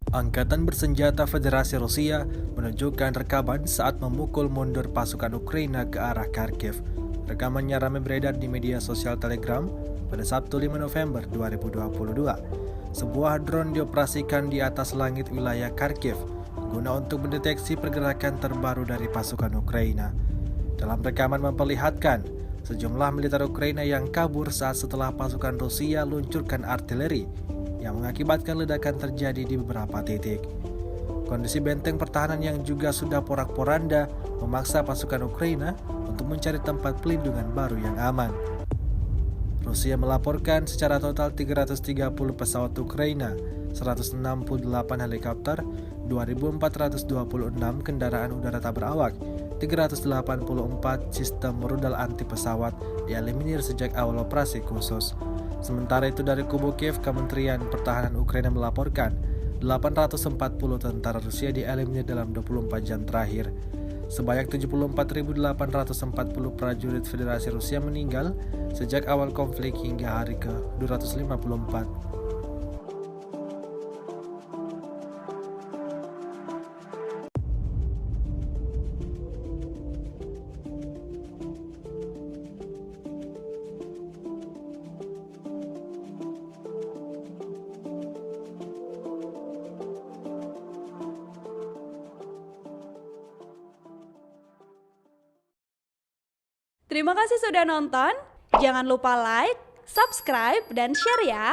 Angkatan bersenjata Federasi Rusia menunjukkan rekaman saat memukul mundur pasukan Ukraina ke arah Kharkiv. Rekamannya ramai beredar di media sosial Telegram pada Sabtu 5 November 2022. Sebuah drone dioperasikan di atas langit wilayah Kharkiv guna untuk mendeteksi pergerakan terbaru dari pasukan Ukraina. Dalam rekaman memperlihatkan sejumlah militer Ukraina yang kabur setelah pasukan Rusia luncurkan artileri yang mengakibatkan ledakan terjadi di beberapa titik. Kondisi benteng pertahanan yang juga sudah porak-poranda memaksa pasukan Ukraina untuk mencari tempat pelindungan baru yang aman. Rusia melaporkan secara total 330 pesawat Ukraina, 168 helikopter, 2.426 kendaraan udara tak berawak, 384 sistem rudal anti pesawat dieliminir sejak awal operasi khusus. Sementara itu dari kubu Kiev, Kementerian Pertahanan Ukraina melaporkan 840 tentara Rusia dieliminir dalam 24 jam terakhir. Sebanyak 74.840 prajurit Federasi Rusia meninggal sejak awal konflik hingga hari ke-254. Terima kasih sudah nonton. Jangan lupa like, subscribe, dan share ya.